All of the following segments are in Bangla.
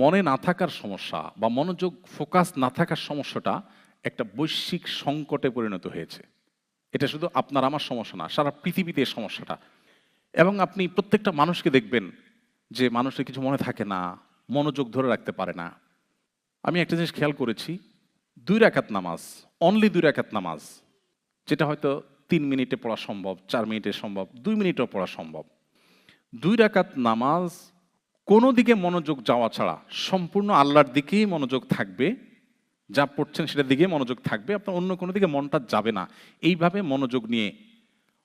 মনে না থাকার সমস্যা বা মনোযোগ ফোকাস না থাকার সমস্যাটা একটা বৈশ্বিক সংকটে পরিণত হয়েছে। এটা শুধু আপনার আমার সমস্যা না, সারা পৃথিবীতে এই সমস্যাটা। এবং আপনি প্রত্যেকটা মানুষকে দেখবেন যে মানুষের কিছু মনে থাকে না, মনোযোগ ধরে রাখতে পারে না। আমি একটা জিনিস খেয়াল করেছি, ২ রাকাত নামাজ, অনলি ২ রাকাত নামাজ, যেটা হয়তো ৩ মিনিটে পড়া সম্ভব, ৪ মিনিটে সম্ভব, ২ মিনিটেও পড়া সম্ভব। ২ রাকাত নামাজ কোনো দিকে মনোযোগ যাওয়া ছাড়া সম্পূর্ণ আল্লাহর দিকেই মনোযোগ থাকবে, যা পড়ছেন সেটার দিকেই মনোযোগ থাকবে, আপনার অন্য কোনো দিকে মনটা যাবে না। এইভাবে মনোযোগ নিয়ে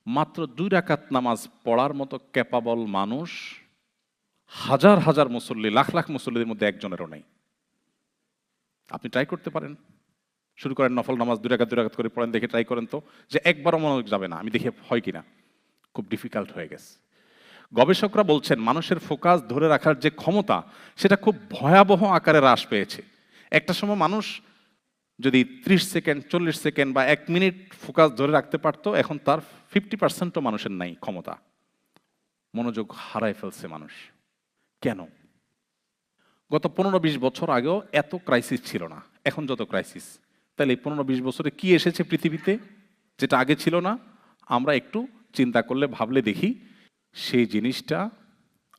মাত্র ২ রাকাত নামাজ পড়ার মতো ক্যাপাবল মানুষ হাজার হাজার মুসল্লি, লাখ লাখ মুসল্লিদের মধ্যে একজনেরও নেই। আপনি ট্রাই করতে পারেন, শুরু করেন নফল নামাজ ২ রাকাত করে পড়েন, দেখে ট্রাই করেন তো যে একবারও মনোযোগ যাবে না, আমি দেখে হয় কিনা। খুব ডিফিকাল্ট হয়ে গেছে। গবেষকরা বলছেন মানুষের ফোকাস ধরে রাখার যে ক্ষমতা সেটা খুব ভয়াবহ আকারে হ্রাস পেয়েছে। একটা সময় মানুষ যদি ৩০ সেকেন্ড, ৪০ সেকেন্ড বা ১ মিনিট ফোকাস ধরে রাখতে পারতো, এখন তার 50%ও মানুষের নাই ক্ষমতা। মনোযোগ হারায় ফেলছে মানুষ। কেন? গত ১৫-২০ বছর আগেও এত ক্রাইসিস ছিল না, এখন যত ক্রাইসিস। তাহলে এই ১৫-২০ বছরে কি এসেছে পৃথিবীতে যেটা আগে ছিল না? আমরা একটু চিন্তা করলে, ভাবলে দেখি, সেই জিনিসটা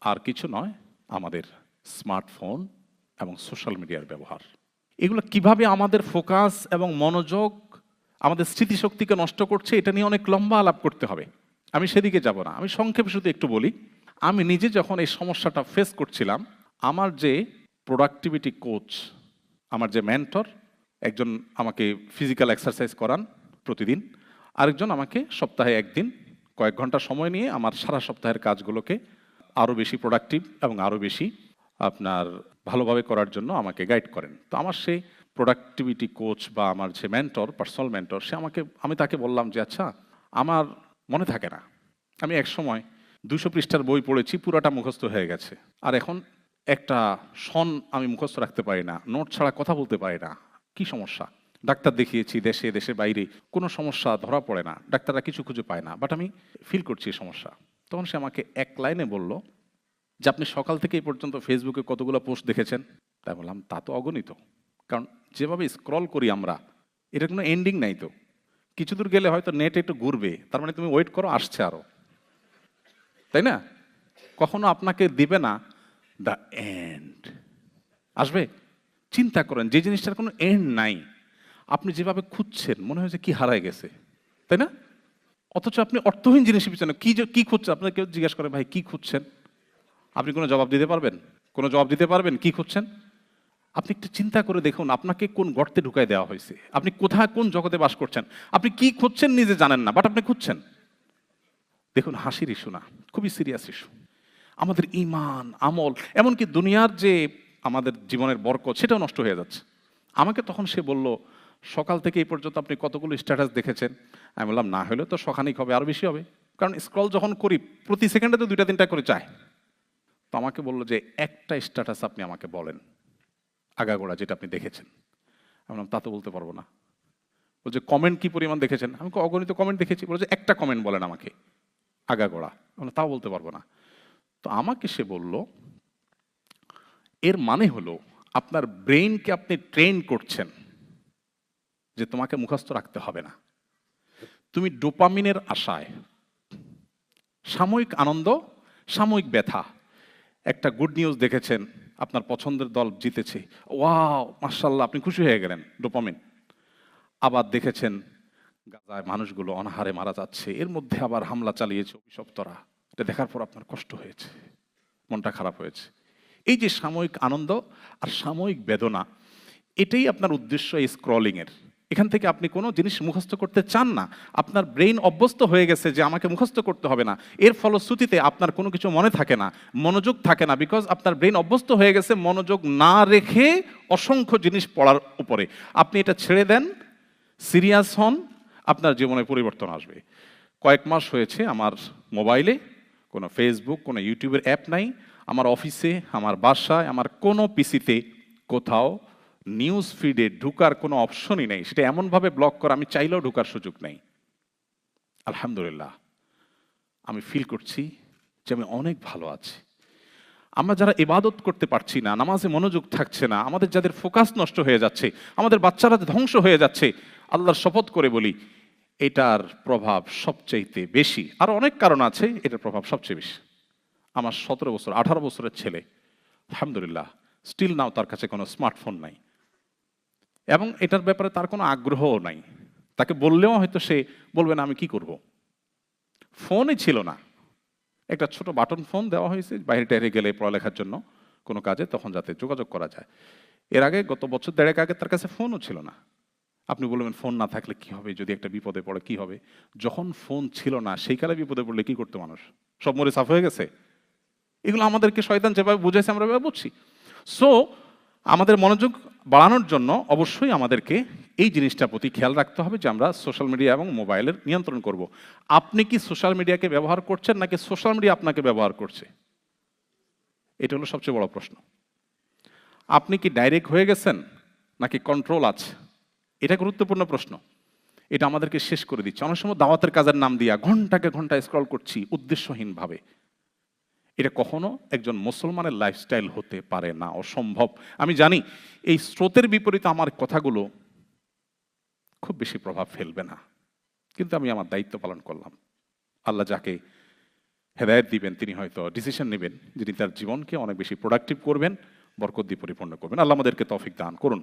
আর কিছু নয়, আমাদের স্মার্টফোন এবং সোশ্যাল মিডিয়ার ব্যবহার। এগুলো কিভাবে আমাদের ফোকাস এবং মনোযোগ, আমাদের স্মৃতিশক্তিকে নষ্ট করছে, এটা নিয়ে অনেক লম্বা আলাপ করতে হবে। আমি সেদিকে যাব না, আমি সংক্ষেপে শুধু একটু বলি। আমি নিজে যখন এই সমস্যাটা ফেস করছিলাম, আমার যে প্রোডাক্টিভিটি কোচ, আমার যে মেন্টর, একজন আমাকে ফিজিক্যাল এক্সারসাইজ করান প্রতিদিন, আরেকজন আমাকে সপ্তাহে ১ দিন কয়েক ঘন্টা সময় নিয়ে আমার সারা সপ্তাহের কাজগুলোকে আরও বেশি প্রোডাক্টিভ এবং আরও বেশি আপনার ভালোভাবে করার জন্য আমাকে গাইড করেন। তো আমার সেই প্রোডাক্টিভিটি কোচ বা আমার যে মেন্টর, পার্সোনাল মেন্টর, আমি তাকে বললাম যে আচ্ছা, আমার মনে থাকে না, আমি এক সময় ২০০ পৃষ্ঠার বই পড়েছি, পুরাটা মুখস্থ হয়ে গেছে, আর এখন একটা সন আমি মুখস্থ রাখতে পারি না, নোট ছাড়া কথা বলতে পারি না। কি সমস্যা? ডাক্তার দেখিয়েছি দেশে, দেশের বাইরে, কোনো সমস্যা ধরা পড়ে না, ডাক্তাররা কিছু খুঁজে পায় না, বাট আমি ফিল করছি এই সমস্যা। তখন সে আমাকে এক লাইনে বলল যে আপনি সকাল থেকে এই পর্যন্ত ফেসবুকে কতগুলো পোস্ট দেখেছেন? তাই বললাম, তা তো অগণিত, কারণ যেভাবে স্ক্রল করি আমরা, এটা কোনো এন্ডিং নাই তো। কিছু দূর গেলে হয়তো নেট একটু ঘুরবে, তার মানে তুমি ওয়েট করো, আসছে আরো, তাই না? কখনো আপনাকে দিবে না দ্য এন্ড, আসবে। চিন্তা করেন, যে জিনিসটার কোনো এন্ড নাই, আপনি যেভাবে খুঁজছেন মনে হয় যে কি হারায় গেছে, তাই না? অথচ আপনি অর্থহীন জিনিসের পিছনে কি খুঁজছেন, আপনার কেউ জিজ্ঞাসা করে ভাই কি খুঁজছেন, আপনি কোনো জবাব দিতে পারবেন? কোনো জবাব দিতে পারবেন কি খুঁজছেন? আপনি একটু চিন্তা করে দেখুন, আপনাকে কোন গর্তে ঢুকাই দেওয়া হয়েছে, আপনি কোথায় কোন জগতে বাস করছেন, আপনি কি খুঁজছেন নিজে জানেন না, বাট আপনি খুঁজছেন। দেখুন, হাসির ইস্যু না, খুবই সিরিয়াস ইস্যু। আমাদের ঈমান, আমল, এমনকি দুনিয়ার যে আমাদের জীবনের বরকত, সেটাও নষ্ট হয়ে যাচ্ছে। আমাকে তখন সে বলল, সকাল থেকে এই পর্যন্ত আপনি কতগুলো স্ট্যাটাস দেখেছেন? আমি বললাম, না হলেও তো শখানিক হবে, আরও বেশি হবে, কারণ স্ক্রল যখন করি প্রতি সেকেন্ডে তো 2টা-3টা করে চায়। তো আমাকে বললো যে একটা স্ট্যাটাস আপনি আমাকে বলেন আগাগোড়া যেটা আপনি দেখেছেন। আমি বললাম, তা তো বলতে পারবো না। বলছে কমেন্ট কি পরিমাণ দেখেছেন? আমি অগণিত কমেন্ট দেখেছি। বলে যে একটা কমেন্ট বলেন আমাকে আগাগোড়া। আমি তাও বলতে পারবো না। তো আমাকে সে বলল, এর মানে হলো আপনার ব্রেইনকে আপনি ট্রেন করছেন যে তোমাকে মুখস্থ রাখতে হবে না, তুমি ডোপামিনের আশায়, সাময়িক আনন্দ, সাময়িক ব্যথা, একটা গুড নিউজ দেখেছেন, আপনার পছন্দের দল জিতেছে, ওয়াও মাশাআল্লাহ, আপনি খুশি হয়ে গেলেন, ডোপামিন। আবার দেখেছেন গাজায় মানুষগুলো অনাহারে মারা যাচ্ছে, এর মধ্যে আবার হামলা চালিয়েছে অভিশপ্তরা, এটা দেখার পর আপনার কষ্ট হয়েছে, মনটা খারাপ হয়েছে। এই যে সাময়িক আনন্দ আর সাময়িক বেদনা, এটাই আপনার উদ্দেশ্য এই স্ক্রলিংয়ের। এখান থেকে আপনি কোনো জিনিস মুখস্থ করতে চান না, আপনার ব্রেইন অভ্যস্ত হয়ে গেছে যে আমাকে মুখস্থ করতে হবে না। এর ফলশ্রুতিতে আপনার কোনো কিছু মনে থাকে না, মনোযোগ থাকে না, বিকজ আপনার ব্রেইন অভ্যস্ত হয়ে গেছে মনোযোগ না রেখে অসংখ্য জিনিস পড়ার উপরে। আপনি এটা ছেড়ে দেন, সিরিয়াস হন, আপনার জীবনে পরিবর্তন আসবে। কয়েক মাস হয়েছে আমার মোবাইলে কোনো ফেসবুক, কোনো ইউটিউবের অ্যাপ নাই, আমার অফিসে, আমার বাসায়, আমার কোনো পিসিতে কোথাও নিউজ ফিডে ঢুকার কোনো অপশনই নেই, সেটা এমনভাবে ব্লক করা আমি চাইলেও ঢুকার সুযোগ নেই। আলহামদুলিল্লাহ, আমি ফিল করছি যে আমি অনেক ভালো আছি। আমরা যারা ইবাদত করতে পারছি না, নামাজে মনোযোগ থাকছে না, আমাদের যাদের ফোকাস নষ্ট হয়ে যাচ্ছে, আমাদের বাচ্চারা ধ্বংস হয়ে যাচ্ছে, আল্লাহর শপথ করে বলি এটার প্রভাব সবচাইতে বেশি। আর অনেক কারণ আছে, এটার প্রভাব সবচেয়ে বেশি। আমার 17 বছর 18 বছরের ছেলে, আলহামদুলিল্লাহ, স্টিল নাও তার কাছে কোনো স্মার্টফোন নাই, এবং এটার ব্যাপারে তার কোনো আগ্রহও নাই। তাকে বললেও হয়তো সে বলবে না আমি কি করব। ফোনই ছিল না, একটা ছোট বাটন ফোন দেওয়া হয়েছে বাইরে টাইরে গেলে পড়ালেখার জন্য কোনো কাজে, তখন যাতে যোগাযোগ করা যায়। এর আগে গত বছর দেড়েক আগে তার কাছে ফোনও ছিল না। আপনি বলবেন ফোন না থাকলে কি হবে, যদি একটা বিপদে পড়ে কি হবে? যখন ফোন ছিল না সেই কালে বিপদে পড়লে কি করতো মানুষ? সব মরে সাফ হয়ে গেছে। এগুলো আমাদেরকে শয়তান যেভাবে বুঝাইছে আমরা এভাবে বুঝছি। সো আমাদের মনোযোগ বাড়ানোর জন্য অবশ্যই আমাদেরকে এই জিনিসটার প্রতি খেয়াল রাখতে হবে যে আমরা সোশ্যাল মিডিয়া এবং মোবাইলের নিয়ন্ত্রণ করব। আপনি কি সোশ্যাল মিডিয়াকে ব্যবহার করছেন নাকি সোশ্যাল মিডিয়া আপনাকে ব্যবহার করছে? এটা হলো সবচেয়ে বড় প্রশ্ন। আপনি কি ডাইরেক্ট হয়ে গেছেন নাকি কন্ট্রোল আছে? এটা গুরুত্বপূর্ণ প্রশ্ন। এটা আমাদেরকে শেষ করে দিচ্ছে। অনেক সময় দাওয়াতের কাজের নাম দিয়া ঘন্টাকে ঘন্টা স্ক্রল করছি উদ্দেশ্যহীনভাবে। এটা কখনো একজন মুসলমানের লাইফস্টাইল হতে পারে না, অসম্ভব। আমি জানি এই স্রোতের বিপরীতে আমার কথাগুলো খুব বেশি প্রভাব ফেলবে না, কিন্তু আমি আমার দায়িত্ব পালন করলাম। আল্লাহ যাকে হেদায়েত দিবেন তিনি হয়তো ডিসিশন নেবেন যিনি তার জীবনকে অনেক বেশি প্রোডাক্টিভ করবেন, বরকত দিয়ে পরিপূর্ণ করবেন। আল্লাহ আমাদেরকে তৌফিক দান করুন।